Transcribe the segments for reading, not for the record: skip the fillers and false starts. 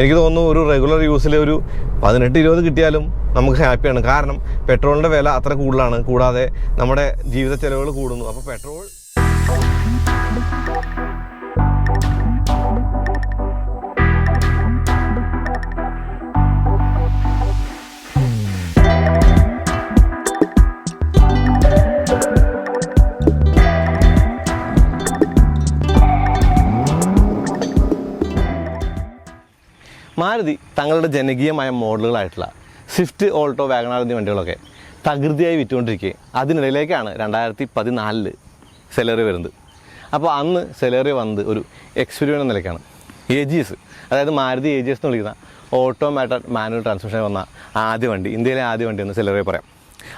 എനിക്ക് തോന്നുന്നു ഒരു റെഗുലർ യൂസിൽ ഒരു 18-20 കിട്ടിയാലും നമുക്ക് ഹാപ്പിയാണ്. കാരണം പെട്രോളിൻ്റെ വില അത്ര കൂടുതലാണ്. കൂടാതെ നമ്മുടെ ജീവിത ചെലവുകൾ കൂടുന്നു. അപ്പോൾ പെട്രോൾ മാരുതി തങ്ങളുടെ ജനകീയമായ മോഡലുകളായിട്ടുള്ള സ്വിഫ്റ്റ്, ഓൾട്ടോ, വാഗണാർ എന്നീ വണ്ടികളൊക്കെ തകൃതിയായി വിറ്റുകൊണ്ടിരിക്കുക. അതിനിടയിലേക്കാണ് 2014 സെലേറിയോ വരുന്നത്. അപ്പോൾ അന്ന് സെലേറിയോ വന്നത് ഒരു എക്സ്പീരിയൻസ് എന്ന നിലയ്ക്കാണ്. AGS, അതായത് മാരുതി AGS എന്ന് വിളിക്കുന്ന ഓട്ടോമാറ്റഡ് മാനുവൽ ട്രാൻസ്മിഷൻ വന്ന ആദ്യ വണ്ടി, ഇന്ത്യയിലെ ആദ്യ വണ്ടി എന്ന് സെലേറിയോ പറയാം.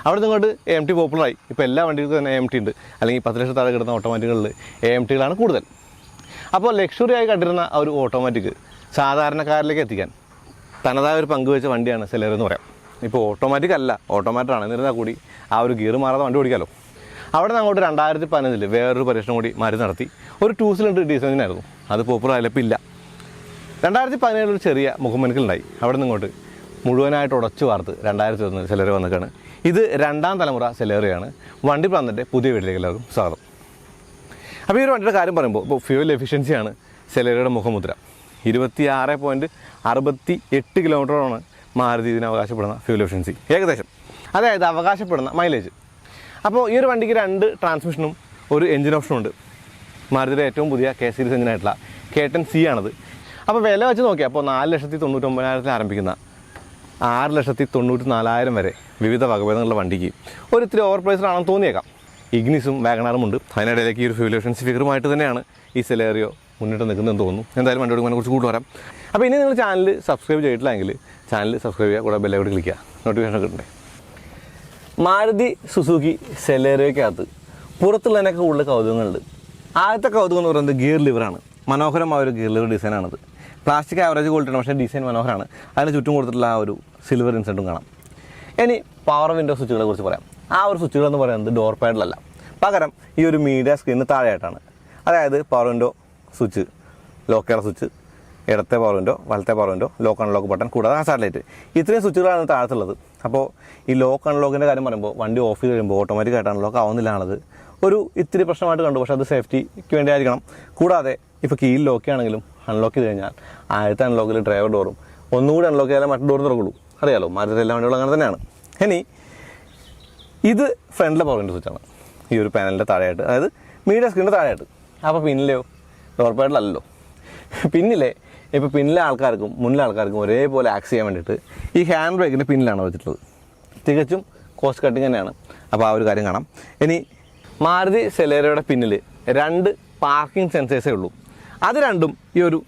അവിടെ നിങ്ങോട്ട് AMT പോപ്പുലറായി. ഇപ്പോൾ എല്ലാ വണ്ടികൾക്കും തന്നെ AMT ഉണ്ട്. അല്ലെങ്കിൽ 10 ലക്ഷം താഴെ കിട്ടുന്ന ഓട്ടോമാറ്റിക്കുകളിൽ AMTകളാണ് കൂടുതൽ. അപ്പോൾ ലക്ഷറിയായി കണ്ടിരുന്ന ആ ഒരു ഓട്ടോമാറ്റിക് സാധാരണക്കാരിലേക്ക് എത്തിക്കാൻ തനതായ ഒരു പങ്കുവെച്ച വണ്ടിയാണ് സെലേറിയോ എന്ന് പറയാം. ഇപ്പോൾ ഓട്ടോമാറ്റിക് അല്ല, ഓട്ടോമാറ്റിക്കാണ്. എന്നിരുന്നാൽ കൂടി ആ ഒരു ഗിയർ മാറാതെ വണ്ടി ഓടിക്കാമല്ലോ. അവിടെ നിന്ന് അങ്ങോട്ട് 2015 വേറൊരു പരീക്ഷണം കൂടി മാരുതി നടത്തി. ഒരു 2 സിലിണ്ടർ ഡീസൽ എഞ്ചിനായിരുന്നു. അത് പോപ്പുലർ ആയാലും ഇല്ല. 2017 ഒരു ചെറിയ മുഖമുനക്കലുണ്ടായി. അവിടെ നിന്ന് ഇങ്ങോട്ട് മുഴുവനായിട്ട് ഉടച്ചു വാർത്ത് 2021 സെലേറിയോ വന്നിട്ടാണ്. ഇത് 2ാം തലമുറ സെലേറിയോയാണ്. വണ്ടിപ്രാന്തൻ്റെ പുതിയ വീട്ടിലേക്ക് എല്ലാവർക്കും സ്വാഗതം. അപ്പോൾ ഈ ഒരു വണ്ടിയുടെ കാര്യം പറയുമ്പോൾ ഇപ്പോൾ ഫ്യൂവൽ എഫിഷ്യൻസിയാണ് സെലേറിയോയുടെ മുഖമുദ്ര. 26.68 കിലോമീറ്ററാണ് മാരുതി ഇതിന് അവകാശപ്പെടുന്ന ഫ്യൂൽ എഫിഷ്യൻസി ഏകദേശം, അതായത് അവകാശപ്പെടുന്ന മൈലേജ്. അപ്പോൾ ഈ ഒരു വണ്ടിക്ക് 2 ട്രാൻസ്മിഷനും ഒരു എഞ്ചിൻ ഓപ്ഷനും ഉണ്ട്. മാരുതിയുടെ ഏറ്റവും പുതിയ K സീരീസ് എഞ്ചിനായിട്ടുള്ള K10C ആണത്. അപ്പോൾ വില വെച്ച് നോക്കിയാൽ അപ്പോൾ 4,99,000 ആരംഭിക്കുന്ന 6,94,000 വരെ വിവിധ വകഭേദങ്ങളുള്ള വണ്ടിക്ക് ഒരു ഇത്തിരി ഓവർ പ്രൈസ്ഡാണെന്ന് തോന്നിയേക്കാം. ഇഗ്നിസും വാഗണാറും ഉണ്ട്. അതിനിടയിലേക്ക് ഈ ഒരു ഫ്യൂൽ എഫിഷ്യൻസി ഫിഗറുമായിട്ട് തന്നെയാണ് ഈ സെലേറിയോ മുന്നിട്ട് നിൽക്കുന്നതെന്ന് തോന്നുന്നു. എന്തായാലും വണ്ടി കൊടുക്കുന്നതിനെ കുറിച്ച് കൂടുതൽ വരാം. അപ്പോൾ ഇനി നിങ്ങൾ ചാനൽ സബ്സ്ക്രൈബ് ചെയ്തിട്ടില്ലെങ്കിൽ ചാനൽ സബ്സ്ക്രൈബ് ചെയ്യുക, കൂടെ ബെല്ലൈക്കൺ ക്ലിക്ക് ചെയ്യുക, നോട്ടിഫിക്കേഷൻ കിട്ടണ്ടേ. മാരുതി സുസുക്കി സെലേറിയോയ്ക്കകത്ത് പുറത്തുള്ളതിനൊക്കെ കൂടുതൽ കൗതുകങ്ങളുണ്ട്. ആദ്യത്തെ കൗതുകം എന്ന് പറയുന്നത് ഗിയർ ലിവറാണ്. മനോഹരമായ ഒരു ഗിയർ ലിവർ ഡിസൈനാണത്. പ്ലാസ്റ്റിക് ആവറേജ് ക്വാളിറ്റിയാണ്, പക്ഷേ ഡിസൈൻ മനോഹരമാണ്. അതിന് ചുറ്റും കൊടുത്തിട്ടുള്ള ആ ഒരു സിൽവർ ഇൻസെൻറ്റും കാണാം. ഇനി പവർ വിൻഡോ സ്വിച്ചുകളെ കുറിച്ച് പറയാം. ആ ഒരു സ്വിച്ചുകൾ എന്ന് പറയുന്നത് ഡോർ പാഡിലല്ല, പകരം ഈ ഒരു മീഡിയ സ്ക്രീനിന് താഴെയായിട്ടാണ്. അതായത് power window switch, lock switch, ഇടത്തെ പവർ വിൻഡോ, വലത്തെ power window, lock unlock button, കൂടാതെ ആ സാറ്റലൈറ്റ്, ഇത്രയും സ്വിച്ചുകളാണ് താഴത്തുള്ളത്. അപ്പോൾ ഈ ലോക്ക് അൺലോക്കിൻ്റെ കാര്യം പറയുമ്പോൾ വണ്ടി ഓഫ് ചെയ്ത് കഴിയുമ്പോൾ ഓട്ടോമാറ്റിക്കായിട്ട് അൺലോക്ക് ആവുന്നില്ലാണത് ഒരു ഇത്തിരി പ്രശ്നമായിട്ട് കണ്ടു. പക്ഷേ അത് സേഫ്റ്റിക്ക് വേണ്ടി ആയിരിക്കണം. കൂടാതെ ഇപ്പോൾ കീയിൽ ലോക്ക് ആണെങ്കിലും അൺലോക്ക് ചെയ്ത് കഴിഞ്ഞാൽ ആദ്യത്തെ അൺലോക്കിൽ ഡ്രൈവർ ഡോറും ഒന്നുകൂടി അൺലോക്ക് ചെയ്താലേ മറ്റു ഡോർ തുറക്കുള്ളൂ. അറിയാലോ, മാരുതി എല്ലാ വണ്ടികളും അങ്ങനെ തന്നെയാണ്. ഇനി ഇത് ഫ്രണ്ടിലെ പവർ വിൻഡോ സ്വിച്ചാണ്, ഈ ഒരു പാനലിൻ്റെ താഴെയായിട്ട്, അതായത് മീഡിയ സ്ക്രീനിൻ്റെ താഴെയായിട്ട്. അപ്പോൾ പിന്നിലെയോ ഡോർ പാഡിലല്ലോ. പിന്നിലെ ആൾക്കാർക്കും മുന്നിലെ ആൾക്കാർക്കും ഒരേപോലെ ആക്സ് ചെയ്യാൻ വേണ്ടിയിട്ട് ഈ ഹാൻഡ് ബ്രേക്കിൻ്റെ പിന്നിലാണ് വെച്ചിട്ടുള്ളത്. തികച്ചും കോസ്റ്റ് കട്ടിങ് തന്നെയാണ്. അപ്പോൾ ആ ഒരു കാര്യം കാണാം. ഇനി മാരുതി സെലേറിയോയുടെ പിന്നിൽ 2 പാർക്കിംഗ് സെൻസേഴ്സേ ഉള്ളൂ. അത് രണ്ടും ഈ ഒരു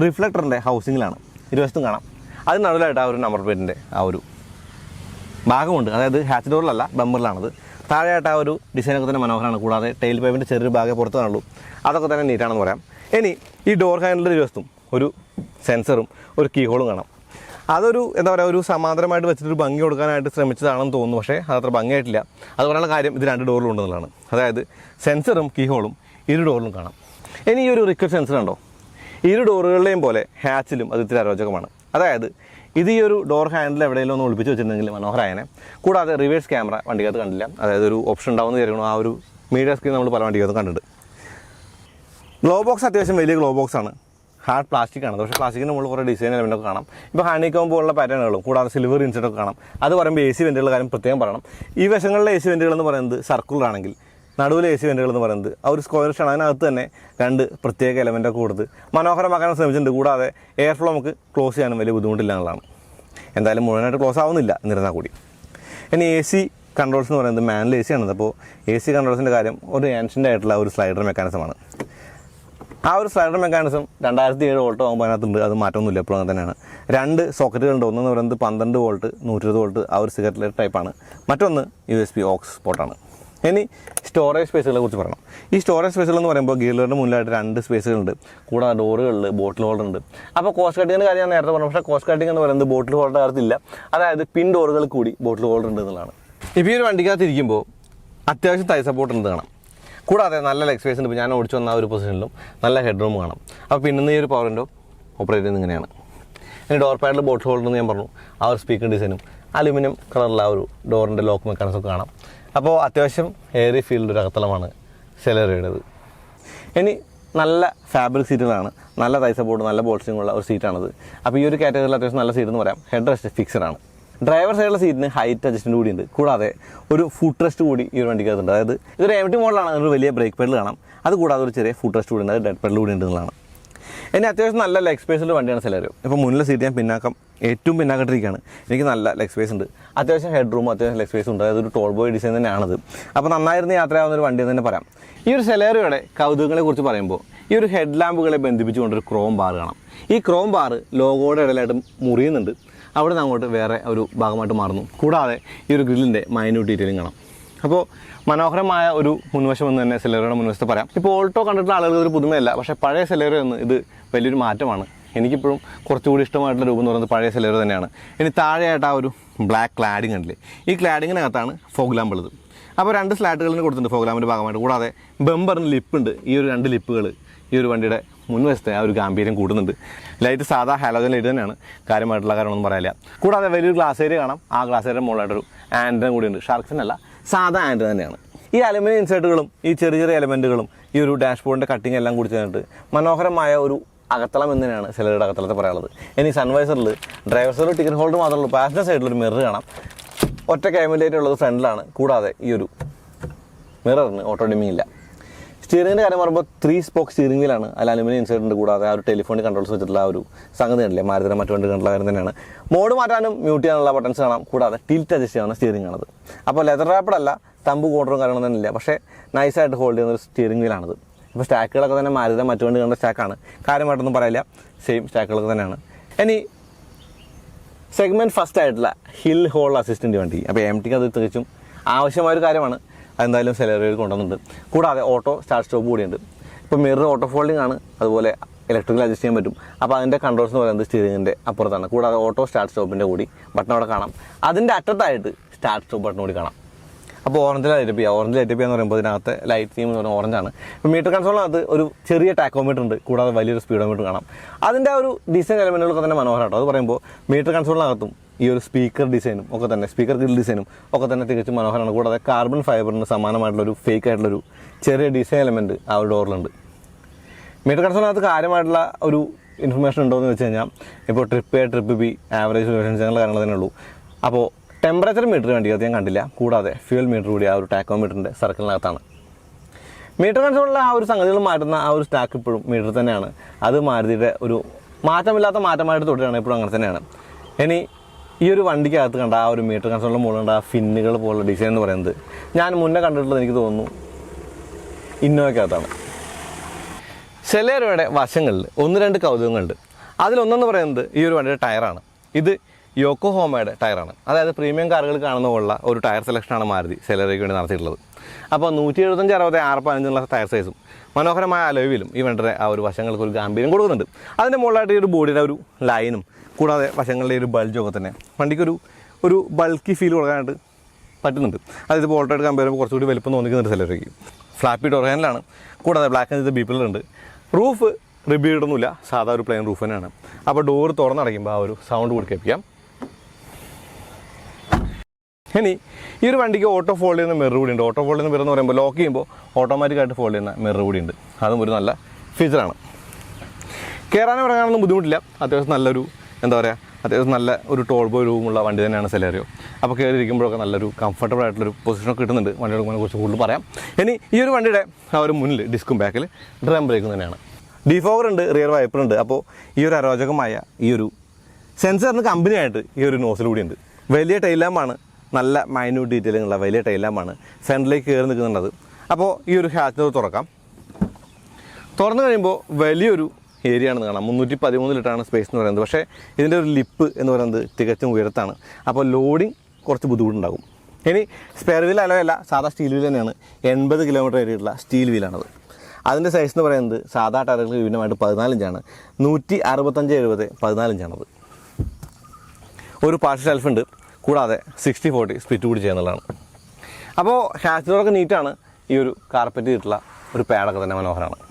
റിഫ്ലക്ടറിൻ്റെ ഹൗസിങ്ങിലാണ്. ഇരുവശത്തും കാണാം. അതിന് നടുവിലായിട്ട് ആ ഒരു നമ്പർ പ്ലേറ്റിൻ്റെ ആ ഒരു ഭാഗമുണ്ട്. അതായത് ഹാച്ച് ഡോറിലല്ല, ബമ്പറിലാണത്. താഴെയായിട്ട് ആ ഒരു ഡിസൈനൊക്കെ തന്നെ മനോഹരമാണ്. കൂടാതെ ടെയിൽ പൈപ്പിൻ്റെ ചെറിയൊരു ഭാഗം പുറത്ത് കാണുള്ളൂ. അതൊക്കെ തന്നെ നീറ്റാണെന്ന് പറയാം. ഇനി ഈ ഡോർ ഹാൻഡിലിൻ്റെ ഇരുവശത്തും ഒരു സെൻസറും ഒരു കീ ഹോളും കാണാം. അതൊരു എന്താ പറയുക, ഒരു സമാന്തരമായിട്ട് വെച്ചിട്ടൊരു ഭംഗി കൊടുക്കാനായിട്ട് ശ്രമിച്ചതാണെന്ന് തോന്നുന്നു. പക്ഷേ അതത്ര ഭംഗിയായിട്ടില്ല. അതുകൊണ്ടുള്ള കാര്യം ഇത് 2 ഡോറിലും ഉണ്ടെന്നുള്ളതാണ്. അതായത് സെൻസറും കീ ഹോളും ഇരു ഡോറിലും കാണാം. ഇനി ഈ ഒരു റിക്വസ്റ്റ് സെൻസർ ഉണ്ടോ, ഇരു ഡോറുകളിലെയും പോലെ ഹാച്ചിലും അത് ഇത്തിരി അരോചകമാണ്. അതായത് ഇത് ഈ ഒരു ഡോർ ഹാൻഡിൽ എവിടെയെങ്കിലും ഒന്ന് ഒളിപ്പിച്ച് വെച്ചിട്ടുണ്ടെങ്കിൽ മനോഹരമായനെ. കൂടാതെ റിവേഴ്സ് ക്യാമറ വണ്ടിക്കകത്ത് കണ്ടില്ല. അതായത് ഒരു ഓപ്ഷൻ ഉണ്ടാവുമെന്ന് വിചാരിക്കണം. ആ ഒരു മീഡിയ സ്ക്രീൻ നമ്മൾ പല വണ്ടിക്കകത്ത് കണ്ടിട്ടുണ്ട്. ഗ്ലോ ബോക്സ് അത്യാവശ്യം വലിയ ഗ്ലോ ബോക്സാണ്. ഹാർഡ് പ്ലാസ്റ്റിക് ആണ്. പക്ഷേ പ്ലാസ്റ്റിക്കിന് മുകളിൽ കുറേ ഡിസൈൻ എലമെൻ്റൊക്കെ കാണാം. ഇപ്പോൾ ഹണികോംബ് പോലുള്ള പാറ്റേണുകളും കൂടാതെ സിൽവർ ഇൻസെറ്റൊക്കെ കാണാം. അത് പറയുമ്പോൾ AC വെൻറ്റുകളുടെ കാര്യം പ്രത്യേകം പറയണം. ഈ വശങ്ങളിലെ AC വെൻറ്റുകൾ എന്ന് പറയുന്നത് സർക്കുലർ ആണെങ്കിൽ നടുവിലെ AC വെൻറ്റുകൾ എന്ന് പറയുന്നത് ആ ഒരു സ്ക്വയർ ഷാണ്. അതിനകത്ത് തന്നെ 2 പ്രത്യേക എലമെൻ്റൊക്കെ കൊടുത്ത് മനോഹരമാക്കാൻ ശ്രമിച്ചിട്ടുണ്ട്. കൂടാതെ എയർ ഫ്ലോ നമുക്ക് ക്ലോസ് ചെയ്യാനും വലിയ ബുദ്ധിമുട്ടില്ല എന്നുള്ളതാണ്. എന്തായാലും മുഴുവനായിട്ട് ക്ലോസ് ആവുന്നില്ല എന്നിരുന്നാൽ കൂടി. ഇനി AC കൺട്രോൾസ് എന്ന് പറയുന്നത് മാനുവൽ AC ആണത്. അപ്പോൾ AC കൺട്രോൾസിൻ്റെ കാര്യം ഒരു ഏൻഷ്യൻ്റ് ആയിട്ടുള്ള ഒരു സ്ലൈഡർ മെക്കാനിസമാണ്. ആ ഒരു സ്ലൈഡർ മെക്കാനിസം 2007 വോൾട്ട് ആകുമ്പോൾ അതിനകത്തുണ്ട്. അത് മാറ്റമൊന്നുമില്ല, എപ്പോഴും അങ്ങനെ തന്നെയാണ്. 2 സോക്കറ്റുകളുണ്ട്. ഒന്നെന്ന് പറയുന്നത് 12 വോൾട്ട് 120 വോൾട്ട് ആ ഒരു സിഗരറ്റ് ലൈറ്റ് ടൈപ്പാണ്. മറ്റൊന്ന് USB ഓക്സ് പോർട്ടാണ്. ഇനി സ്റ്റോറേജ് സ്പേസുകളെ കുറിച്ച് പറയണം. ഈ സ്റ്റോറേജ് സ്പേസുകൾ എന്ന് പറയുമ്പോൾ ഗിയറിൻ്റെ മുന്നിലായിട്ട് 2 സ്പേസുകളുണ്ട്. കൂടാതെ ഡോറുകളിൽ ബോട്ടിൽ ഹോൾഡർ ഉണ്ട്. അപ്പോൾ കോസ്റ്റ് കട്ടിങ്ങിൻ്റെ കാര്യം ഞാൻ നേരത്തെ പറഞ്ഞു. പക്ഷേ കോസ്റ്റ് കട്ടിങ് എന്ന് പറയുന്നത് ബോട്ടിൽ ഹോൾഡർ കാര്യത്തില്ല. അതായത് പിൻ ഡോറുകൾ കൂടി ബോട്ടിൽ ഹോൾഡർ ഉണ്ട് എന്നുള്ളതാണ്. ഇപ്പോൾ ഈ ഒരു വണ്ടിക്കകത്തിരിക്കുമ്പോൾ അത്യാവശ്യം തൈ സപ്പോർട്ട് ഉണ്ട് കാണാം. കൂടാതെ നല്ല ലെഗ് സ്പേസ് ഉണ്ട്. ഇപ്പോൾ ഞാൻ ഓടിച്ചു വന്ന ആ ഒരു പൊസിഷനിലും നല്ല ഹെഡ് റൂം കാണാം. അപ്പോൾ പിന്നെ ഈ ഒരു പവർ വിൻഡോ ഓപ്പറേറ്റ് ചെയ്യുന്നത് ഇങ്ങനെയാണ്. ഇനി ഡോർ പാഡിൽ ബോട്ടിൽ ഹോൾഡർ എന്ന് ഞാൻ പറഞ്ഞു, ആ ഒരു സ്പീക്കർ ഡിസൈനും അലുമിനിയം കളറുള്ള ആ ഒരു ഡോറിൻ്റെ ലോക്ക് മെക്കാനിസമൊക്കെ കാണാം. അപ്പോൾ അത്യാവശ്യം എയറി ഫീൽഡ് ഒരു അകത്തളമാണ് സെലേറിയോയുടേത്. ഇനി നല്ല ഫാബ്രിക് സീറ്റുകളാണ്, നല്ല തൈ സപ്പോർട്ട്, നല്ല ബോൾസിംഗ് ഉള്ള ഒരു സീറ്റാണത്. അപ്പോൾ ഈ ഒരു കാറ്റഗറിയിൽ അത്യാവശ്യം നല്ല സീറ്റ് എന്ന് പറയാം. ഹെഡ് റെസ്റ്റ് ഫിക്സഡ് ആണ്. ഡ്രൈവർ സൈഡിലെ സീറ്റിന് ഹൈറ്റ് അഡ്ജസ്റ്റ്മെൻറ്റ് കൂടി ഉണ്ട്. കൂടാതെ ഒരു ഫുഡ് റെസ്റ്റ് കൂടി ഈ ഒരു വണ്ടിക്കകത്തുണ്ട്. അതായത് ഇതൊരു MT മോഡലാണ്, ഒരു വലിയ ബ്രേക്ക് പെഡൽ കാണാം. അത് കൂടാതെ ഒരു ചെറിയ ഫുഡ് റെസ്റ്റ് കൂടി ഉണ്ട്, അത് ഡെഡ് പെഡൽ കൂടി ഉണ്ടെന്നുള്ളതാണ്. ഇനി അത്യാവശ്യം നല്ല ലെഗ് സ്പേസുള്ള വണ്ടിയാണ് സെലേറിയോ. ഇപ്പോൾ മുന്നിലെ സീറ്റ് ഞാൻ ഏറ്റവും പിന്നാക്കട്ടിരിക്കുകയാണ്. എനിക്ക് നല്ല ലെഗ് സ്പേസ് ഉണ്ട്, അത്യാവശ്യം ഹെഡ് റൂം, അത്യാവശ്യം ലെഗ് സ്പേസ് ഉണ്ട്. അതായത് ഒരു ടോൾ ബോയ് ഡിസൈൻ തന്നെയാണത്. അപ്പോൾ നന്നായിരുന്ന യാത്രയാവുന്ന ഒരു വണ്ടി എന്ന് തന്നെ പറയാം. ഈ ഒരു സെലേറിയോയുടെ കൗതുകങ്ങളെ കുറിച്ച് പറയുമ്പോൾ ഈ ഒരു ഹെഡ് ലാമ്പുകളെ ബന്ധിപ്പിച്ചുകൊണ്ടൊരു ക്രോം ബാർ കാണാം. ഈ ക്രോം ബാർ ലോഗോയുടെ ഇടയിലായിട്ട് മുറിയുന്നുണ്ട്, അവിടെ നിന്ന് അങ്ങോട്ട് വേറെ ഒരു ഭാഗമായിട്ട് മാറുന്നു. കൂടാതെ ഈ ഒരു ഗ്രില്ലിൻ്റെ മൈന്യൂട്ട് ഡീറ്റെയിലിംഗ് കാണാം. അപ്പോൾ മനോഹരമായ ഒരു മുൻവശം എന്ന് തന്നെ സെലേറിയോയുടെ മുൻവശത്ത് പറയാം. ഇപ്പോൾ ഓൾട്ടോ കണ്ടിട്ടുള്ള ആളുകൾ ഒരു പുതുമയല്ല, പക്ഷേ പഴയ സെലേറിയോ എന്ന് ഇത് വലിയൊരു മാറ്റമാണ്. എനിക്കിപ്പോഴും കുറച്ചുകൂടി ഇഷ്ടമായിട്ടുള്ള രൂപം എന്ന് പറയുന്നത് പഴയ സെലേറിയോ തന്നെയാണ്. ഇനി താഴെയായിട്ട് ആ ഒരു ബ്ലാക്ക് ക്ലാഡിങ് ഉണ്ടല്ലേ, ഈ ക്ലാഡിങ്ങിനകത്താണ് ഫോഗ് ലാമ്പ് ഉള്ളത്. അപ്പോൾ 2 സ്ലാറ്റുകളിന് കൊടുത്തിട്ടുണ്ട് ഫോഗ് ലാമ്പിൻ്റെ ഭാഗമായിട്ട്. കൂടാതെ ബമ്പറിന് ലിപ്പുണ്ട്. ഈ ഒരു 2 ലിപ്പുകൾ ഈ ഒരു വണ്ടിയുടെ മുൻവശത്തെ ആ ഒരു ഗാംഭീര്യം കൂടുന്നുണ്ട്. ലൈറ്റ് സാധാ ഹാലോജൻ ലൈറ്റ് തന്നെയാണ്, കാര്യമായിട്ടുള്ള കാര്യമൊന്നും പറയാനില്ല. കൂടാതെ വലിയൊരു ഗ്ലാസ് ഏരിയ കാണാം. ആ ഗ്ലാസ് ഏരിയ മുകളിലായിട്ടൊരു ആൻഡ്രൻ കൂടിയുണ്ട്. ഷാർക്സിനല്ല, സാധാ ആൻഡ്രൻ തന്നെയാണ്. ഈ അലുമിനിയം ഇൻസേർട്ടുകളും ഈ ചെറിയ ചെറിയ എലമെൻറ്റുകളും ഈ ഒരു ഡാഷ്ബോർഡിൻ്റെ കട്ടിങ് എല്ലാം കൂടി ചേർന്നിട്ട് മനോഹരമായ ഒരു അകത്തളം എന്ന് തന്നെയാണ് സെലേറിയോയുടെ അകത്തളത്തെ പറയാനുള്ളത്. ഇനി സൺവൈസറിൽ ഡ്രൈവർ സൈഡിൽ ടിക്കറ്റ് ഹോൾഡർ മാത്രമല്ല, പാസഞ്ചർ സൈഡിലൊരു മിറർ കാണാം. ഒറ്റ ക്യാമറ ഉള്ളത് ഫ്രണ്ടിലാണ്. കൂടാതെ ഈ ഒരു മിററിന് ഓട്ടോ ഡിമ്മിങ് ഇല്ല. സ്റ്റിയറിംഗിൻ്റെ കാര്യം പറയുമ്പോൾ 3 സ്പോക്ക് സ്റ്റിയറിംഗ് വീലാണ്. അതിൽ അലുമിനിയം ഇൻസേർട്ട് ഉണ്ട്. കൂടാതെ ആ ഒരു ടെലിഫോണിക് കൺട്രോൾസ് വെച്ചിട്ടുള്ള ആ ഒരു സംഗതി ഉണ്ടല്ലേ, മാരുതിയുടെ മറ്റു വണ്ടി കണ്ടുള്ള കാര്യം തന്നെയാണ്. മോഡ് മാറ്റാനും മ്യൂട്ട് ചെയ്യാനുള്ള ബട്ടൺസ് കാണാം. കൂടാതെ ടിൽറ്റ് അഡ്ജസ്റ്റ് ചെയ്യാവുന്ന സ്റ്റിയറിംഗ് ആണത്. അപ്പോൾ ലെതർ റാപ്പഡല്ല, തമ്പ് കോട്ടറും കാര്യങ്ങളൊന്നും തന്നെ ഇല്ല, പക്ഷേ നൈസായിട്ട് ഹോൾഡ് ചെയ്യുന്ന ഒരു സ്റ്റിയറിംഗ് വീലാണത്. ഇപ്പോൾ സ്റ്റാക്കുകളൊക്കെ തന്നെ മാരുതിയുടെ മറ്റു വണ്ടി കണ്ട സ്റ്റാക്കാണ്, കാര്യമായിട്ടൊന്നും പറയില്ല, സെയിം സ്റ്റാക്കുകളൊക്കെ തന്നെയാണ്. ഇനി സെഗ്മെൻറ്റ് ഫസ്റ്റ് ആയിട്ടുള്ള ഹിൽ ഹോൾ അസിസ്റ്റൻ്റ് വണ്ടി, അപ്പോൾ MTക്ക് അത് തികച്ചും ആവശ്യമായൊരു കാര്യമാണ്. അതെന്തായാലും സെലേറിയോയിൽ കൊണ്ടുവന്നിട്ടുണ്ട്. കൂടാതെ ഓട്ടോ സ്റ്റാർട്ട് സ്റ്റോപ്പ് കൂടിയുണ്ട്. ഇപ്പോൾ മിറർ ഓട്ടോ ഫോൾഡിംഗ് ആണ്, അതുപോലെ ഇലക്ട്രിക്കൽ അഡ്ജസ്റ്റ് ചെയ്യാൻ പറ്റും. അപ്പോൾ അതിൻ്റെ കൺട്രോൾസ് എന്ന് പറയുന്നത് സ്റ്റിയറിംഗിൻ്റെ അപ്പുറത്താണ്. കൂടാതെ ഓട്ടോ സ്റ്റാർട്ട് സ്റ്റോപ്പിൻ്റെ കൂടി ബട്ടൺ അവിടെ കാണാം. അതിൻ്റെ അറ്റത്തായിട്ട് സ്റ്റാർട്ട് സ്റ്റോപ്പ് ബട്ടൺ കൂടി കാണാം. അപ്പോൾ ഓറഞ്ച് ലൈറ്റ് എന്ന് പറയുമ്പോൾ ഇതിനകത്ത് ലൈറ്റ് തീം എന്ന് പറഞ്ഞാൽ ഓറഞ്ചാണ്. ഇപ്പോൾ മീറ്റർ കൺസോളിനകത്ത് ഒരു ചെറിയ ടാക്കോമീറ്റർ ഉണ്ട്. കൂടാതെ വലിയൊരു സ്പീഡോമീറ്റർ കാണാം. അതിൻ്റെ ഒരു ഡിസൈൻ എലമെൻറ്റുകളൊക്കെ തന്നെ മനോഹരമാട്ടോ. അത് പറയുമ്പോൾ മീറ്റർ കൺസോളിനകത്തും ഈ ഒരു സ്പീക്കർ ഡിസൈനും ഒക്കെ തന്നെ, സ്പീക്കർ ഗ്രിൽ ഡിസൈനും ഒക്കെ തന്നെ തികച്ചും മനോഹരമാണ്. കൂടാതെ കാർബൺ ഫൈബറിന് സമാനമായിട്ടുള്ളൊരു ഫേക്ക് ആയിട്ടുള്ളൊരു ചെറിയ ഡിസൈൻ എലമെൻറ്റ് ആ ഒരു ഡോറിലുണ്ട്. മീറ്റർ കൺസോളിനകത്ത് കാര്യമായിട്ടുള്ള ഒരു ഇൻഫർമേഷൻ ഉണ്ടോ എന്ന് വെച്ച് കഴിഞ്ഞാൽ ഇപ്പോൾ trip A, trip B, average അങ്ങനെയുള്ള കാര്യങ്ങൾ തന്നെ ഉള്ളൂ. അപ്പോൾ ടെമ്പറേച്ചർ മീറ്റർ വേണ്ടിയത് ഞാൻ കണ്ടില്ല. കൂടാതെ ഫ്യൂൽ മീറ്റർ കൂടി ആ ഒരു ടാക്കോമീറ്ററിൻ്റെ സർക്കിളിനകത്താണ്. മീറ്റർ കൺസോളിലെ ആ ഒരു സംഗതികൾ മാറ്റുന്ന ആ ഒരു സ്റ്റാക്ക് ഇപ്പോഴും മീറ്റർ തന്നെയാണ്. അത് മാരുതിയുടെ ഒരു മാറ്റമില്ലാത്ത മാറ്റമായിട്ട് തുടരുകയാണ്, എപ്പോഴും അങ്ങനെ തന്നെയാണ്. ഇനി ഈ ഒരു വണ്ടിക്കകത്ത് കണ്ട ആ ഒരു മീറ്റർ കൺസോളിൻ്റെ മുകളിൽ കണ്ട ആ ഫിന്നുകൾ പോലുള്ള ഡിസൈൻ എന്ന് പറയുന്നത് ഞാൻ മുന്നേ കണ്ടിട്ടുള്ളത് എനിക്ക് തോന്നുന്നു ഇന്നോവയ്ക്കകത്താണ്. സെലേറിയോയുടെ വശങ്ങളിൽ 1-2 കൗതുകങ്ങളുണ്ട്. അതിലൊന്നെന്ന് പറയുന്നത് ഈ ഒരു വണ്ടിയുടെ ടയറാണ്. ഇത് യോക്കോഹോമയുടെ ടയറാണ്. അതായത് പ്രീമിയം കാറുകൾ കാണുന്ന പോലുള്ള ഒരു ടയർ സെലക്ഷനാണ് മാരുതി സെലേറിയോയ്ക്ക് വേണ്ടി നടത്തിയിട്ടുള്ളത്. അപ്പോൾ 175, 60, 615 ടയർ സൈസും മനോഹരമായ അലോയിലും ഈ വണ്ടിയുടെ ആ ഒരു വശങ്ങൾക്ക് ഒരു ഗാംഭീര്യം കൊടുക്കുന്നുണ്ട്. അതിൻ്റെ മുകളിലായിട്ട് ഈ ഒരു ബോഡിയുടെ ഒരു ലൈനും കൂടാതെ വശങ്ങളിലെ ഒരു ബൾജൊക്കെ തന്നെ വണ്ടിക്കൊരു ബൾക്കി ഫീൽ കൊടുക്കാനായിട്ട് പറ്റുന്നുണ്ട്. അതായത് ഇപ്പോൾ ഓൾട്ടോയിട്ട് കമ്പയർ ചെയ്യുമ്പോൾ കുറച്ചുകൂടി വലിപ്പം തോന്നിക്കുന്നുണ്ട് സെലേറിയോയ്ക്ക്. ഫ്ലാപ്പി ഡോർ ഹാൻഡിലാണ്. കൂടാതെ ബ്ലാക്ക് ആൻഡ് ബി പില്ലറുണ്ട്. റൂഫ് റിബീഡൊന്നുമില്ല, സാധാ ഒരു പ്ലെയിൻ റൂഫ് തന്നെയാണ്. അപ്പോൾ ഡോർ തുറന്നടയ്ക്കുമ്പോൾ ആ ഒരു സൗണ്ട് കൂടി കേൾപ്പിക്കാം. ഇനി ഈ ഒരു വണ്ടിക്ക് ഓട്ടോ ഫോൾഡ് ചെയ്യുന്ന മിറർ കൂടി ഉണ്ട്. ഓട്ടോ ഫോൾഡ് ചെയ്യുന്ന മിറർ എന്ന് പറയുമ്പോൾ ലോക്ക് ചെയ്യുമ്പോൾ ഓട്ടോമാറ്റിക്കായിട്ട് ഫോൾഡ് ചെയ്യുന്ന മിറർ കൂടി ഉണ്ട്. അതും ഒരു നല്ല ഫീച്ചറാണ്. കയറാനും ഇറങ്ങാനൊന്നും ബുദ്ധിമുട്ടില്ല. അത്യാവശ്യം നല്ലൊരു അത്യാവശ്യം നല്ല ഒരു ടോൾ ബോയ് റൂമുള്ള വണ്ടി തന്നെയാണ് സെലേറിയോ. അപ്പോൾ കയറിയിരിക്കുമ്പോഴൊക്കെ നല്ലൊരു കംഫർട്ടബിൾ ആയിട്ടുള്ളൊരു പൊസിഷനൊക്കെ കിട്ടുന്നുണ്ട്. വണ്ടിയുടെ കുറിച്ച് കൂടുതൽ പറയാം. ഇനി ഈ ഒരു വണ്ടിയുടെ ആ ഒരു മുന്നിൽ ഡിസ്കും ബാക്കിൽ ഡ്രം ബ്രേക്കും തന്നെയാണ്. ഡിഫോഗർ ഉണ്ട്, റിയർ വൈപ്പർ ഉണ്ട്. അപ്പോൾ ഈ ഒരു അരോചകമായ ഈ ഒരു സെൻസറിന് കമ്പനിയായിട്ട് ഈ ഒരു നോസിൽ കൂടി ഉണ്ട്. വലിയ ടൈൽ ലാമ്പാണ്, നല്ല മൈന്യൂട്ട് ഡീറ്റെയിലിംഗ് ഉള്ള വലിയ ടൈൽ ലാമ്പാണ് ഫ്രണ്ടിലേക്ക് കയറി നിൽക്കുന്നുള്ളത്. അപ്പോൾ ഈ ഒരു ഹാച്ച് ഡോർ തുറന്നു കഴിയുമ്പോൾ വലിയൊരു ഏരിയ ആണെന്ന് കാണാം. 313 ലിറ്ററാണ് സ്പേസ് എന്ന് പറയുന്നത്. പക്ഷേ ഇതിൻ്റെ ഒരു ലിപ്പ് എന്ന് പറയുന്നത് തികച്ചും ഉയരത്താണ്. അപ്പോൾ ലോഡിങ് കുറച്ച് ബുദ്ധിമുട്ടുണ്ടാകും. ഇനി സ്പെയർ വീൽ അലോയല്ല, സാധാ സ്റ്റീൽ വീൽ തന്നെയാണ്. 80 കിലോമീറ്റർ ഏരിയയുള്ള സ്റ്റീൽ വീലാണത്. അതിൻ്റെ സൈസ് എന്ന് പറയുന്നത് സാധാ ടയറുകൾക്ക് വിഭിന്നമായിട്ട് 14 ഇഞ്ചാണ്. 165/70 14 ഇഞ്ചാണത്. ഒരു പാർഷ്യൽ ഷെൽഫ് ഉണ്ട്. കൂടാതെ 60/40 സ്പ്ലിറ്റ് കൂടി ചെയ്യുന്നതാണ്. അപ്പോൾ ഹാച്ച് ഡോറൊക്കെ നീറ്റാണ്. ഈ ഒരു കാർപ്പറ്റ് ചെയ്തിട്ടുള്ള ഒരു പാഡൊക്കെ തന്നെ മനോഹരമാണ്.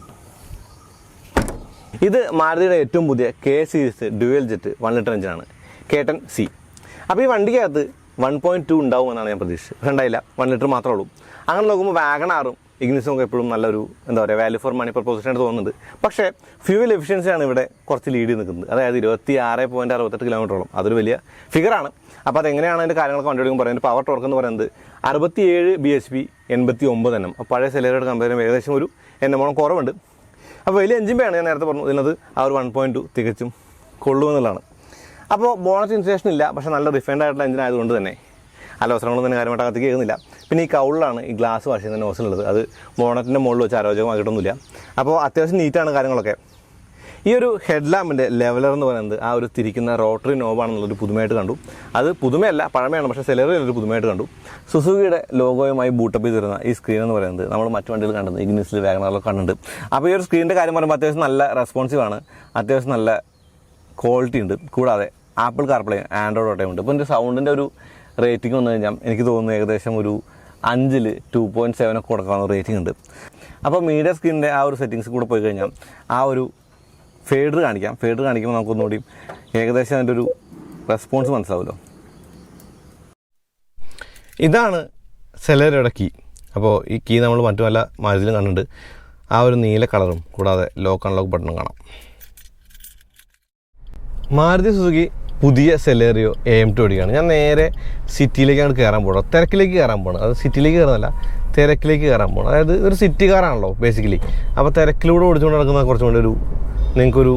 ഇത് മാരുതിയുടെ ഏറ്റവും പുതിയ K series dual jet 1 litre എഞ്ചിനാണ് കേട്ടൻ സി. അപ്പോൾ ഈ വണ്ടിക്കകത്ത് 1.2 ഉണ്ടാവുമെന്നാണ് ഞാൻ പ്രതീക്ഷിച്ചത്. പക്ഷേ ഉണ്ടായില്ല, 1 ലിറ്റർ മാത്രമേ ഉള്ളൂ. അങ്ങനെ നോക്കുമ്പോൾ വാഗണാറും ഇഗ്നിസും ഒക്കെ എപ്പോഴും നല്ലൊരു എന്താ പറയുക വാല്യൂ ഫോർ മണി പ്രൊപ്പോസിഷൻ ആയിട്ട് തോന്നുന്നുണ്ട്. പക്ഷേ ഫ്യൂവൽ എഫിഷ്യൻസിയാണ് ഇവിടെ കുറച്ച് ലീഡ് നിൽക്കുന്നത്. അതായത് 26.68 കിലോമീറ്ററോളം, അതൊരു വലിയ ഫിഗറാണ്. അപ്പോൾ അതെങ്ങനെയാണ് അതിൻ്റെ കാര്യങ്ങളൊക്കെ വണ്ടി എടുക്കുമ്പോൾ പറയുന്നത്. പവർ ടോർക്ക് എന്ന് പറയുന്നത് 67 bhp 89 Nm. അപ്പോൾ പഴയ സെലേറിയോട് കമ്പയർ ചെയ്യുമ്പോൾ ഏകദേശം ഒരു Nm കുറവുണ്ട്. അപ്പോൾ വലിയ എഞ്ചിൻ വേണം, ഞാൻ നേരത്തെ പറഞ്ഞു. ഇതിനകത്ത് ആ ഒരു 1.2 തികച്ചും കൊള്ളുമെന്നുള്ളതാണ്. അപ്പോൾ ബോണറ്റ് ഇൻസുലേഷൻ ഇല്ല, പക്ഷേ നല്ല റിഫൈൻഡ് ആയിട്ടുള്ള എഞ്ചിൻ ആയതുകൊണ്ട് തന്നെ അലോസരങ്ങളൊന്നും തന്നെ കാര്യമായിട്ട് അകത്തേക്ക് കേൾക്കുന്നില്ല. പിന്നെ ഈ കൗളിലാണ് ഈ ഗ്ലാസ് വാഷ് ചെയ്യുന്ന നോസിലുള്ളത്. അത് ബോണറ്റിൻ്റെ മുകളിൽ വെച്ച് അരോചകമായിട്ടൊന്നുമില്ല. അപ്പോൾ അത്യാവശ്യം നീറ്റാണ് കാര്യങ്ങളൊക്കെ. ഈ ഒരു ഹെഡ് ലാമ്പിൻ്റെ ലെവലർ എന്ന് പറയുന്നത് ആ ഒരു തിരിക്കുന്ന റോട്ടറി നോബാണെന്നുള്ളൊരു പുതുമയായിട്ട് കണ്ടു. അത് പുതുമയല്ല, പഴമയാണ്, പക്ഷേ സെലേറിയോയിലൊരു പുതുമയായിട്ട് കണ്ടു. സുസുക്കിയുടെ ലോഗോയുമായി ബൂട്ടപ്പ് ചെയ്ത് വരുന്ന ഈ സ്ക്രീൻ എന്ന് പറയുന്നത് നമ്മൾ മറ്റു വണ്ടികൾ കണ്ടത് ഇഗ്നിസിൽ വാഗണറിലൊക്കെ കണ്ടിട്ടുണ്ട്. അപ്പോൾ ഈ ഒരു സ്ക്രീനിൻ്റെ കാര്യം പറയുമ്പോൾ അത്യാവശ്യം നല്ല റെസ്പോൺസീവാണ്, അത്യാവശ്യം നല്ല ക്വാളിറ്റി ഉണ്ട്. കൂടാതെ ആപ്പിൾ കാർപ്ലേ, ആൻഡ്രോയിഡ് ഓട്ടോയും ഉണ്ട്. ഇപ്പോൾ എൻ്റെ സൗണ്ടിൻ്റെ ഒരു റേറ്റിംഗ് വന്നു കഴിഞ്ഞാൽ എനിക്ക് തോന്നുന്നു ഏകദേശം ഒരു 5ൽ 2.7 ഒക്കെ കൊടുക്കാവുന്ന റേറ്റിംഗ് ഉണ്ട്. അപ്പോൾ മീഡിയ സ്ക്രീനിൻ്റെ ആ ഒരു സെറ്റിങ്സ് കൂടെ പോയി കഴിഞ്ഞാൽ ആ ഒരു ഫേഡർ കാണിക്കുമ്പോൾ നമുക്കൊന്നുകൂടി ഏകദേശം അതിൻ്റെ ഒരു റെസ്പോൺസ് മനസ്സിലാവുമല്ലോ. ഇതാണ് സെലേറിയോയുടെ കീ. അപ്പോൾ ഈ കീ നമ്മൾ മറ്റു പല മാരുതിയിലും കണ്ടിട്ടുണ്ട്. ആ ഒരു നീല കളറും കൂടാതെ ലോക്ക് അൺലോക്ക് ബട്ടണും കാണാം. മാരുതി സുസുക്കി പുതിയ സെലേറിയോ AM2 ഓടിക്കുകയാണ്. ഞാൻ നേരെ സിറ്റിയിലേക്കാണ് കയറാൻ പോകുന്നത്, തിരക്കിലേക്ക് കയറാൻ പോകുന്നത്. അത് സിറ്റിയിലേക്ക് കയറുന്നല്ല, തിരക്കിലേക്ക് കയറാൻ പോകുന്നത്. അതായത് ഒരു സിറ്റി കാറാണല്ലോ ബേസിക്കലി. അപ്പോൾ തിരക്കിലൂടെ ഓടിച്ചുകൊണ്ട് നടക്കുന്ന കുറച്ചും കൂടി ഒരു നിങ്ങൾക്കൊരു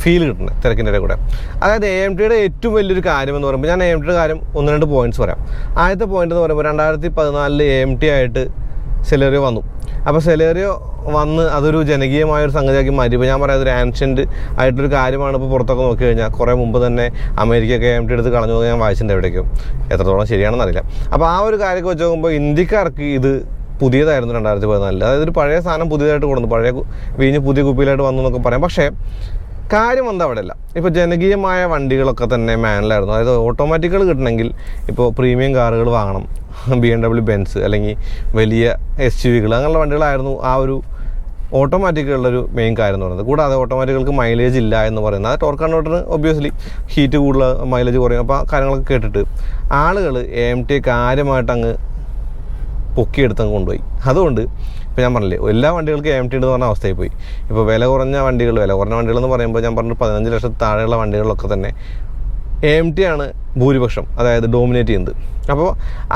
ഫീൽ കിട്ടുന്നത് തിരക്കിൻ്റെ ഇടയിൽ കൂടെ. അതായത് AM2യുടെ ഏറ്റവും വലിയൊരു കാര്യം എന്ന് പറയുമ്പോൾ ഞാൻ AM2യുടെ കാര്യം 1-2 പോയിൻറ്റ്സ് പറയാം. ആദ്യത്തെ പോയിൻ്റ് എന്ന് പറയുമ്പോൾ 2014 AMT ആയിട്ട് സെലേറിയോ വന്നു. അപ്പോൾ സെലേറിയോ വന്ന് അതൊരു ജനകീയമായൊരു സംഗതിയാക്കി മാറ്റി. ഇപ്പോൾ ഞാൻ പറയാം, അതൊരു ആൻഷ്യൻ്റ് ആയിട്ടൊരു കാര്യമാണ്. ഇപ്പോൾ പുറത്തൊക്കെ നോക്കി കഴിഞ്ഞാൽ കുറേ മുമ്പ് തന്നെ അമേരിക്കയൊക്കെ AMT എടുത്ത് കളഞ്ഞു പോയി ഞാൻ വായിച്ചിട്ടുണ്ട്. എവിടേക്കും എത്രത്തോളം ശരിയാണെന്ന് അറിയില്ല. അപ്പോൾ ആ ഒരു കാര്യമൊക്കെ വെച്ച് നോക്കുമ്പോൾ ഇന്ത്യക്കാർക്ക് ഇത് പുതിയതായിരുന്നു 2014. അതായത് ഒരു പഴയ സാധനം പുതിയതായിട്ട് കൊടുന്നു, പഴയ വീഞ്ഞ് പുതിയ കുപ്പിയിലായിട്ട് വന്നു എന്നൊക്കെ പറയാം. പക്ഷേ കാര്യം എന്താ അവിടെയല്ല. ഇപ്പോൾ ജനകീയമായ വണ്ടികളൊക്കെ തന്നെ മാനുവലായിരുന്നു. അതായത് ഓട്ടോമാറ്റിക്കുകൾ കിട്ടണമെങ്കിൽ ഇപ്പോൾ പ്രീമിയം കാറുകൾ വാങ്ങണം, BMW, ബെൻസ് അല്ലെങ്കിൽ വലിയ SUVകൾ അങ്ങനെയുള്ള വണ്ടികളായിരുന്നു ആ ഒരു ഓട്ടോമാറ്റിക്കുകളുടെ മെയിൻ കാര്യം എന്ന് പറയുന്നത്. കൂടാതെ ഓട്ടോമാറ്റിക്കുകൾക്ക് മൈലേജ് ഇല്ല എന്ന് പറയുന്നത്. അത് ടോർക്ക് കൺവേർട്ടറിന് ഒബ്വിയസ്ലി ഹീറ്റ് കൂടുതൽ, മൈലേജ് കുറയും. അപ്പോൾ ആ കാര്യങ്ങളൊക്കെ കേട്ടിട്ട് ആളുകൾ AMT കാര്യമായിട്ട് അങ്ങ് പൊക്കിയെടുത്തങ്ങ് കൊണ്ടുപോയി. അതുകൊണ്ട് ഇപ്പോൾ ഞാൻ പറഞ്ഞില്ലേ, എല്ലാ വണ്ടികൾക്കും AMT എന്ന് പറഞ്ഞ അവസ്ഥയിൽ പോയി. ഇപ്പോൾ വില കുറഞ്ഞ വണ്ടികൾ എന്ന് പറയുമ്പോൾ ഞാൻ പറഞ്ഞ 15 ലക്ഷത്തിൽ താഴെയുള്ള വണ്ടികളിലൊക്കെ തന്നെ AMT ആണ് ഭൂരിപക്ഷം, അതായത് ഡോമിനേറ്റ് ചെയ്യുന്നത്. അപ്പോൾ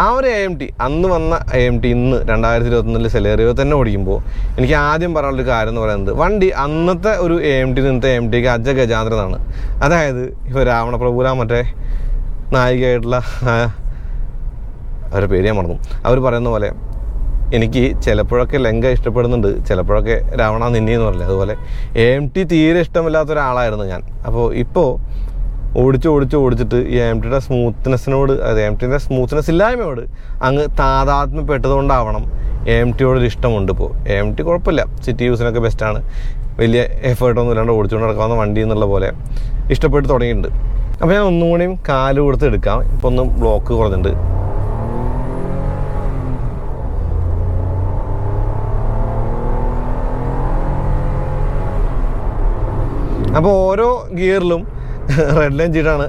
ആ ഒരു AMT, അന്ന് വന്ന AMT ഇന്ന് 2021 സെലേറിയോ തന്നെ ഓടിക്കുമ്പോൾ എനിക്ക് ആദ്യം പറയാനുള്ളൊരു കാര്യം എന്ന് പറയുന്നത്, വണ്ടി അന്നത്തെ ഒരു AMT നിന്നത്തെ AMTക്ക് അജഗജാന്തരമാണ്. അതായത് ഇപ്പോൾ രാവണപ്രഭുരാൻ മറ്റേ നായികയായിട്ടുള്ള അവരുടെ പേര് ഞാൻ മറന്നു. അവർ പറയുന്ന പോലെ എനിക്ക് ചിലപ്പോഴൊക്കെ ലങ്ക ഇഷ്ടപ്പെടുന്നുണ്ട്, ചിലപ്പോഴൊക്കെ രാവണ നിന്നി എന്ന് പറഞ്ഞില്ല. അതുപോലെ AMT തീരെ ഇഷ്ടമില്ലാത്ത ഒരാളായിരുന്നു ഞാൻ. അപ്പോൾ ഇപ്പോൾ ഓടിച്ചിട്ട് ഈ AMTയുടെ സ്മൂത്ത്നെസ്സിനോട്, അതായത് AMTയുടെ സ്മൂത്ത്നെസ് ഇല്ലായ്മയോട് അങ്ങ് താതാത്മ്യപ്പെട്ടതുകൊണ്ടാവണം AMTയോടൊരു ഇഷ്ടമുണ്ട്. ഇപ്പോൾ AMT കുഴപ്പമില്ല, സിറ്റി യൂസിനൊക്കെ ബെസ്റ്റാണ്, വലിയ എഫേർട്ടൊന്നും ഇല്ലാണ്ട് ഓടിച്ചുകൊണ്ട് നടക്കാവുന്ന വണ്ടി എന്നുള്ള പോലെ ഇഷ്ടപ്പെട്ട് തുടങ്ങിയിട്ടുണ്ട്. അപ്പോൾ ഞാൻ ഒന്നും കൂടിയും കാല് കൊടുത്ത് എടുക്കാം. ഇപ്പോൾ ഒന്നും ബ്ലോക്ക് കുറഞ്ഞിട്ടുണ്ട്. അപ്പോൾ ഓരോ ഗിയറിലും റെഡ് ലൈൻ ചെയ്തിട്ടാണ്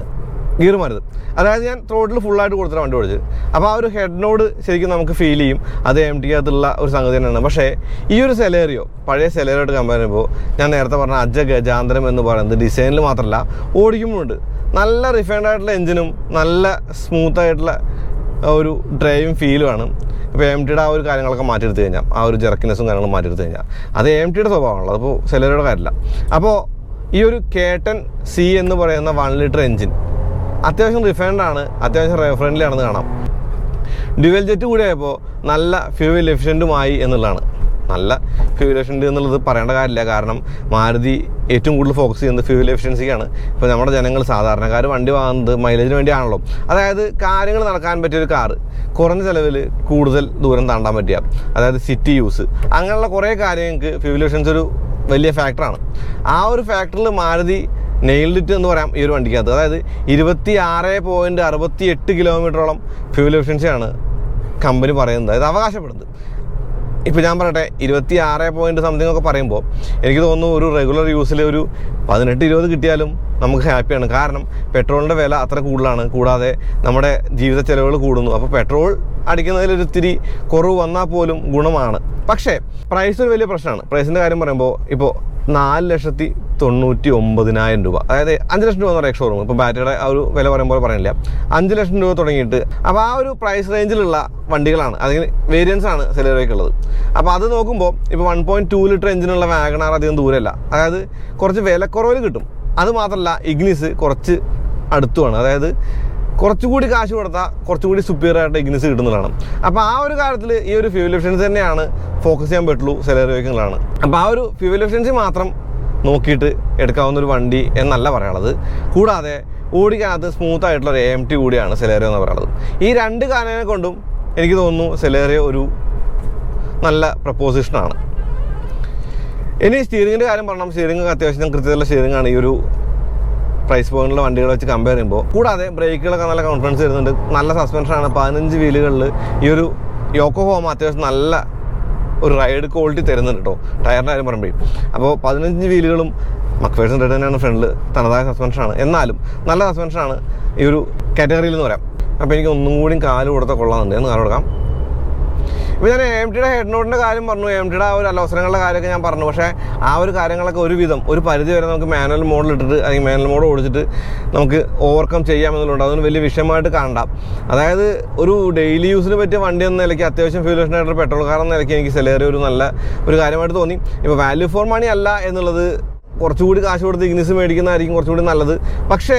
ഗിയർ മാറുന്നത്. അതായത് ഞാൻ ത്രോട്ടിൽ ഫുള്ളായിട്ട് കൊടുത്തിട്ട് വണ്ടി ഓടിച്ചത്. അപ്പോൾ ആ ഒരു ഹെഡിനോട് ശരിക്കും നമുക്ക് ഫീൽ ചെയ്യും അത് AMTക്കകത്തുള്ള ഒരു സംഗതി തന്നെയാണ്. പക്ഷേ ഈ ഒരു സെലേറിയോ പഴയ സെലേറിയോട്ട് കമ്പയർ ചെയ്യുമ്പോൾ ഞാൻ നേരത്തെ പറഞ്ഞ അജഗജാന്തരം എന്ന് പറയുന്നത് ഡിസൈനിൽ മാത്രമല്ല ഓടിക്കുമ്പോഴുണ്ട്. നല്ല റിഫൈൻഡ് ആയിട്ടുള്ള എഞ്ചിനും നല്ല സ്മൂത്തായിട്ടുള്ള ഒരു ഡ്രൈവിങ് ഫീലുമാണ്. ഇപ്പോൾ AMTയുടെ ആ ഒരു കാര്യങ്ങളൊക്കെ മാറ്റിയെടുത്ത് കഴിഞ്ഞാൽ, ആ ഒരു ജെർക്കിനെസ്സും കാര്യങ്ങളും മാറ്റിയെടുത്ത് കഴിഞ്ഞാൽ അത് AMTയുടെ സ്വഭാവമാണല്ലോ, അതിപ്പോൾ സെലേറിയോയുടെ കാര്യമില്ല. അപ്പോൾ ഈ ഒരു കേട്ടൻ സി എന്ന് പറയുന്ന 1 ലിറ്റർ എഞ്ചിൻ അത്യാവശ്യം റിഫൈൻഡാണ്, അത്യാവശ്യം ഫ്രണ്ട്ലി ആണെന്ന് കാണാം. ഡ്യുവൽ ജെറ്റ് കൂടി ആയപ്പോൾ നല്ല ഫ്യൂവൽ എഫിഷ്യൻറ്റുമായി എന്നുള്ളതാണ്. നല്ല ഫ്യൂവൽ എഫിഷ്യൻറ്റ് എന്നുള്ളത് പറയേണ്ട കാര്യമില്ല. കാരണം മാരുതി ഏറ്റവും കൂടുതൽ ഫോക്കസ് ചെയ്യുന്നത് ഫ്യൂവൽ എഫിഷ്യൻസിക്കാണ്. ഇപ്പോൾ നമ്മുടെ ജനങ്ങൾ സാധാരണക്കാർ വണ്ടി വാങ്ങുന്നത് മൈലേജിന് വേണ്ടിയാണല്ലോ. അതായത് കാര്യങ്ങൾ നടക്കാൻ പറ്റിയൊരു കാറ്, കുറഞ്ഞ ചിലവിൽ കൂടുതൽ ദൂരം താണ്ടാൻ പറ്റിയ, അതായത് സിറ്റി യൂസ്, അങ്ങനെയുള്ള കുറേ കാര്യങ്ങൾക്ക് ഫ്യൂവൽ എഫിഷ്യൻസി ഒരു വലിയ ഫാക്ടറാണ്. ആ ഒരു ഫാക്ടറിൽ മാരുതി നെയിൽഡ് ഇറ്റ് എന്ന് പറയാം ഈ ഒരു വണ്ടിക്കകത്ത്. അതായത് 26.68 കിലോമീറ്ററോളം ഫ്യൂവൽ എഫിഷ്യൻസിയാണ് കമ്പനി പറയുന്നത്, അതായത് അവകാശപ്പെടുന്നത്. ഇപ്പോൾ ഞാൻ പറയട്ടെ 26 പോയിൻറ്റ് സംതിങ് ഒക്കെ പറയുമ്പോൾ എനിക്ക് തോന്നുന്നു ഒരു റെഗുലർ യൂസിൽ ഒരു 18-20 കിട്ടിയാലും നമുക്ക് ഹാപ്പിയാണ്. കാരണം പെട്രോളിൻ്റെ വില അത്ര കൂടുതലാണ്. കൂടാതെ നമ്മുടെ ജീവിത ചെലവുകൾ കൂടുന്നു. അപ്പോൾ പെട്രോൾ അടിക്കുന്നതിലൊരു ഇത്തിരി കുറവ് വന്നാൽ പോലും ഗുണമാണ്. പക്ഷേ പ്രൈസ് ഒരു വലിയ പ്രശ്നമാണ്. പ്രൈസിൻ്റെ കാര്യം പറയുമ്പോൾ ഇപ്പോൾ 4,99,000 രൂപ, അതായത് 5 ലക്ഷം രൂപ എന്ന് പറയുക ഷോറൂം. ഇപ്പോൾ ബാറ്ററിയുടെ ആ ഒരു വില പറയുമ്പോൾ പറയുന്നില്ല, 5 ലക്ഷം രൂപ തുടങ്ങിയിട്ട്. അപ്പോൾ ആ ഒരു പ്രൈസ് റേഞ്ചിലുള്ള വണ്ടികളാണ്, അല്ലെങ്കിൽ വേരിയൻസ് ആണ് സെലേറിയോയ്ക്കുള്ളത്. അപ്പോൾ അത് നോക്കുമ്പോൾ ഇപ്പോൾ 1.2 ലിറ്റർ എഞ്ചിനുള്ള വാഗണാർ അധികം ദൂരമല്ല, അതായത് കുറച്ച് വിലക്കുറവിൽ കിട്ടും. അത് മാത്രമല്ല ഇഗ്നിസ് കുറച്ച് അടുത്തുമാണ്, അതായത് കുറച്ചുകൂടി കാശ് കൊടുത്താൽ കുറച്ചുകൂടി സുപ്പീരിയർ ആയിട്ട് ഇഗ്നിസ് കിട്ടുന്നതാണ്. അപ്പോൾ ആ ഒരു കാര്യത്തിൽ ഈ ഒരു ഫ്യൂവൽ എഫിഷ്യൻസി തന്നെയാണ് ഫോക്കസ് ചെയ്യാൻ പറ്റുള്ളൂ സെലേറിയോയ്ക്കുള്ളതാണ്. അപ്പോൾ ആ ഒരു ഫ്യൂവൽ എഫിഷ്യൻസി മാത്രം നോക്കിയിട്ട് എടുക്കാവുന്ന ഒരു വണ്ടി എന്നല്ല പറയാനുള്ളത്. കൂടാതെ ഓടിക്കാനകത്ത് സ്മൂത്ത് ആയിട്ടുള്ള ഒരു AMT കൂടിയാണ് സെലേറിയോ എന്ന് പറയുന്നത്. ഈ രണ്ട് കാര്യങ്ങളെ കൊണ്ടും എനിക്ക് തോന്നുന്നു സെലേറിയോ ഒരു നല്ല പ്രപ്പോസിഷനാണ്. ഇനി സ്റ്റിയറിങ്ങിൻ്റെ കാര്യം പറഞ്ഞാൽ സ്റ്റിയറിംഗ് അത്യാവശ്യം കൃത്യതയുള്ള സ്റ്റിയറിംഗ് ആണ് ഈ ഒരു പ്രൈസ് പോയിന്റിലുള്ള വണ്ടികളെ വെച്ച് കമ്പയർ ചെയ്യുമ്പോൾ. കൂടാതെ ബ്രേക്കുകളൊക്കെ നല്ല കോൺഫിഡൻസ് വരുന്നുണ്ട്. നല്ല സസ്പെൻഷനാണ്. 15 വീലുകളിൽ ഈ ഒരു യോക്കോഹോമ അത്യാവശ്യം നല്ല ഒരു റൈഡ് ക്വാളിറ്റി തരുന്നുണ്ട് കേട്ടോ, ടയറിൻ്റെ കാര്യം പറയുമ്പോൾ. അപ്പോൾ 15 വീലുകളും മക്ഫേഴ്സൺ റെഡ് തന്നെയാണ് ഫ്രണ്ടിൽ, തനതായ സസ്പെൻഷനാണ്. എന്നാലും നല്ല സസ്പെൻഷനാണ് ഈ ഒരു കാറ്റഗറിയിൽ എന്ന് പറയാം. അപ്പോൾ എനിക്ക് ഒന്നും കൂടി കാല് കൊടുത്താൽ കൊള്ളാമെന്നുണ്ട്. എന്ന് കാല് കൊടുക്കാം. ഇപ്പോൾ ഞാൻ AMTയുടെ ഹെഡ് നോട്ടിൻ്റെ കാര്യം പറഞ്ഞു, AMTയുടെ ആ ഒരു അലോസരങ്ങളുടെ കാര്യമൊക്കെ ഞാൻ പറഞ്ഞു. പക്ഷേ ആ ഒരു കാര്യങ്ങളൊക്കെ ഒരുവിധം ഒരു പരിധി വരെ നമുക്ക് മാനുവൽ മോഡിൽ ഇട്ടിട്ട് അല്ലെങ്കിൽ മാനുവൽ മോഡ് ഓടിച്ചിട്ട് നമുക്ക് ഓവർകം ചെയ്യാമെന്നുള്ളത് അതൊന്നും വലിയ വിഷയമായിട്ട് കാണണ്ട. അതായത് ഒരു ഡെയിലി യൂസിന് പറ്റിയ വണ്ടി എന്ന നിലയ്ക്ക് അത്യാവശ്യം ഫ്യൂൽ എഫിഷ്യൻ്റായിട്ട് പെട്രോൾ കാർ എന്ന നിലയ്ക്ക് എനിക്ക് സെലേറിയോ ഒരു നല്ല ഒരു കാര്യമായിട്ട് തോന്നി. ഇപ്പോൾ വാല്യൂ ഫോർ മണി അല്ല എന്നുള്ളത്, കുറച്ചുകൂടി കാശ് കൊടുത്ത് ഇഗ്നിസ് മേടിക്കുന്നതായിരിക്കും കുറച്ചുകൂടി നല്ലത്. പക്ഷേ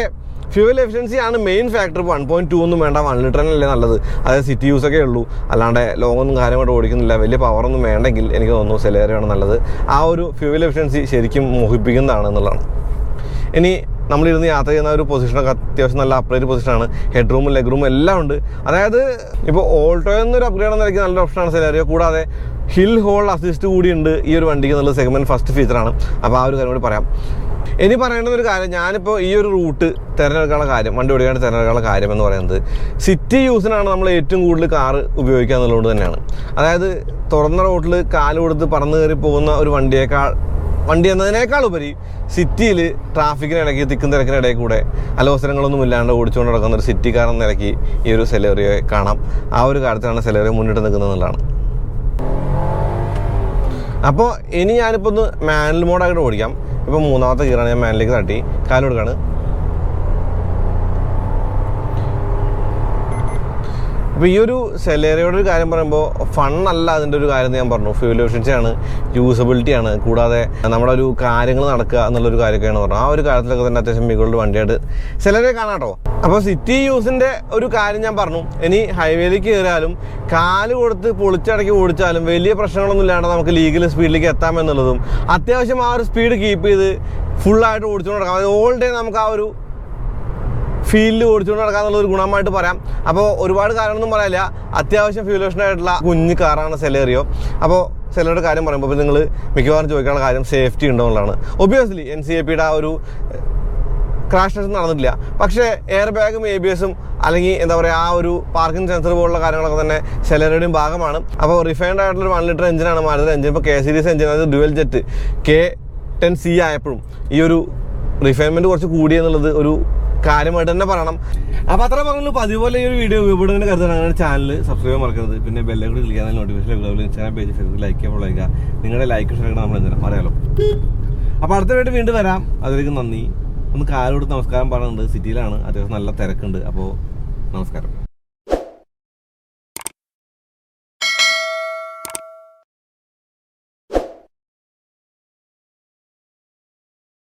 ഫ്യൂവൽ എഫിഷ്യൻസി ആണ് മെയിൻ ഫാക്ടർ. 1.2 ഒന്നും വേണ്ട, 1 ലിറ്ററിനല്ലേ നല്ലത്. അതായത് സിറ്റി യൂസൊക്കെ ഉള്ളൂ, അല്ലാണ്ട് ലോങ്ങൊന്നും കാര്യമായിട്ട് ഓടിക്കുന്നില്ല, വലിയ പവറൊന്നും വേണ്ടെങ്കിൽ എനിക്ക് തോന്നുന്നു സെലേറിയോ ആണ് നല്ലത്. ആ ഒരു ഫ്യൂവൽ എഫിഷ്യൻസി ശരിക്കും മോഹിപ്പിക്കുന്നതാണ് എന്നുള്ളതാണ്. ഇനി നമ്മളിരുന്ന് യാത്ര ചെയ്യുന്ന ഒരു പൊസിഷനൊക്കെ അത്യാവശ്യം നല്ല അപ്ഗ്രേഡ് പൊസിഷനാണ്. ഹെഡ് റൂമും ലെഗ് റൂമും എല്ലാം ഉണ്ട്. അതായത് ഇപ്പോൾ ഓൾട്ടോയിൽ നിന്നൊരു അപ്ഗ്രേഡ് എന്ന നിലയ്ക്ക് നല്ലൊരു ഓപ്ഷനാണ് സെലേറിയോ. കൂടാതെ ഹിൽ ഹോൾഡ് അസിസ്റ്റ് കൂടിയുണ്ട് ഈ ഒരു വണ്ടിക്ക് എന്നുള്ള സെഗ്മെൻറ്റ് ഫസ്റ്റ് ഫീച്ചറാണ്. അപ്പോൾ ആ ഒരു കാര്യം കൂടി പറയാം. ഇനി പറയേണ്ടുന്ന ഒരു കാര്യം, ഞാനിപ്പോൾ ഈ ഒരു റൂട്ട് തിരഞ്ഞെടുക്കാനുള്ള കാര്യം, വണ്ടി ഓടിക്കാണ്ട് തിരഞ്ഞെടുക്കാനുള്ള കാര്യം എന്ന് പറയുന്നത് സിറ്റി യൂസിനാണ് നമ്മൾ ഏറ്റവും കൂടുതൽ കാറ് ഉപയോഗിക്കുക എന്നുള്ളത് തന്നെയാണ്. അതായത് തുറന്ന റോട്ടിൽ കാല് കൊടുത്ത് പറന്ന് കയറി പോകുന്ന ഒരു വണ്ടി എന്നതിനേക്കാൾ ഉപരി സിറ്റിയിൽ ട്രാഫിക്കിനിടയ്ക്ക് തിക്കും തിരക്കിനിടയിൽ കൂടെ അലോസരങ്ങളൊന്നും ഇല്ലാണ്ട് ഓടിച്ചുകൊണ്ട് നടക്കുന്ന ഒരു സിറ്റി കാർ എന്ന നിലയ്ക്ക് ഈ ഒരു സെലേറിയോയെ കാണാം. ആ ഒരു കാര്യത്തിലാണ് സെലേറിയോ മുന്നിട്ട് നിൽക്കുന്നത് എന്നുള്ളതാണ്. അപ്പോൾ ഇനി ഞാനിപ്പോൾ ഒന്ന് മാനുവൽ മോഡായിട്ട് ഓടിക്കാം. ഇപ്പോൾ 3ാമത്തെ ഗിയറാണ്, ഞാൻ മാനിലേക്ക് തട്ടി കാല് കൊടുക്കാണ്. അപ്പോൾ ഈ ഒരു സെലേറിയോയുടെ ഒരു കാര്യം പറയുമ്പോൾ ഫണ്ണല്ല അതിൻ്റെ ഒരു കാര്യം ഞാൻ പറഞ്ഞു. ഫ്യൂൽ എഫിഷ്യൻസിയാണ്, യൂസബിലിറ്റിയാണ്, കൂടാതെ നമ്മുടെ ഒരു കാര്യങ്ങൾ നടക്കുക എന്നുള്ളൊരു കാര്യമൊക്കെയാണ് പറഞ്ഞത്. ആ ഒരു കാര്യത്തിലൊക്കെ തന്നെ അത്യാവശ്യം മികളുടെ വണ്ടിയായിട്ട് സെലേറിയോ കാണാം കേട്ടോ. അപ്പോൾ സിറ്റി യൂസിൻ്റെ ഒരു കാര്യം ഞാൻ പറഞ്ഞു. ഇനി ഹൈവേയിലേക്ക് കയറിയാലും കാല് കൊടുത്ത് പൊളിച്ചടക്കി ഓടിച്ചാലും വലിയ പ്രശ്നങ്ങളൊന്നും ഇല്ലാണ്ട് നമുക്ക് ലീഗൽ സ്പീഡിലേക്ക് എത്താമെന്നുള്ളതും, അത്യാവശ്യം ആ ഒരു സ്പീഡ് കീപ്പ് ചെയ്ത് ഫുള്ളായിട്ട് ഓടിച്ചുകൊണ്ട് നടക്കാം. അതായത് ഓൾ ഡേ നമുക്ക് ആ ഒരു ഫീൽഡിൽ ഓടിച്ചുകൊണ്ട് നടക്കാന്നുള്ളൊരു ഗുണമായിട്ട് പറയാം. അപ്പോൾ ഒരുപാട് കാര്യമൊന്നും പറയാനില്ല, അത്യാവശ്യം ഫ്യൂൽ എഫിഷ്യൻ്റ് ആയിട്ടുള്ള കുഞ്ഞു കാറാണ് സെലേറിയോ. അപ്പോൾ സെലേറിയോയുടെ കാര്യം പറയുമ്പോൾ ഇപ്പോൾ നിങ്ങൾ മിക്കവാറും ചോദിക്കാനുള്ള കാര്യം സേഫ്റ്റി ഉണ്ടോ എന്നുള്ളതാണ്. ഒബ്വിയസ്ലി NCAPയുടെ ആ ഒരു ക്രാഷ് ടെസ്റ്റ് നടന്നിട്ടില്ല. പക്ഷേ എയർ ബാഗും ABSും അല്ലെങ്കിൽ എന്താ പറയുക ആ ഒരു പാർക്കിംഗ് സെൻസർ പോലുള്ള കാര്യങ്ങളൊക്കെ തന്നെ സെലേറിയോയുടെയും ഭാഗമാണ്. അപ്പോൾ റിഫൈൻഡ് ആയിട്ടുള്ളൊരു 1 ലിറ്റർ എഞ്ചിനാണ് മാറുന്നത്. എഞ്ചിൻ ഇപ്പോൾ K സീരീസ് എഞ്ചിൻ, അതായത് ഡ്യുവൽ ജെറ്റ് K10C ആയപ്പോഴും ഈ ഒരു റിഫൈൻമെൻറ്റ് കുറച്ച് കൂടിയെന്നുള്ളത് ഒരു കാര്യമായിട്ട് തന്നെ പറയണം. അപ്പോൾ അത്ര പറഞ്ഞു. അപ്പോൾ അതുപോലെ ഈ ഒരു വീഡിയോ ഉപയോഗപ്പെടുന്നതിന് കരുതണം. അങ്ങനെ ചാനൽ സബ്സ്ക്രൈബ് മറക്കരുത്. പിന്നെ ബെല്ലൈക്കൺ ക്ലിക്ക് ചെയ്യാൻ notification Instagram page Facebook like ചെയ്യുമ്പോൾ ലൈക്കുക. നിങ്ങളുടെ ലൈക്ക് ഷെയർ നമ്മൾ എന്തിനാ പറയാലോ. അപ്പോൾ അടുത്ത വീഡിയോ വീണ്ടും വരാം. അതിലേക്ക് നന്ദി. ഒന്ന് കാലോട് നമസ്കാരം പറയുന്നുണ്ട്. സിറ്റിയിലാണ്, അത്യാവശ്യം നല്ല തിരക്കുണ്ട്. അപ്പോൾ നമസ്കാരം.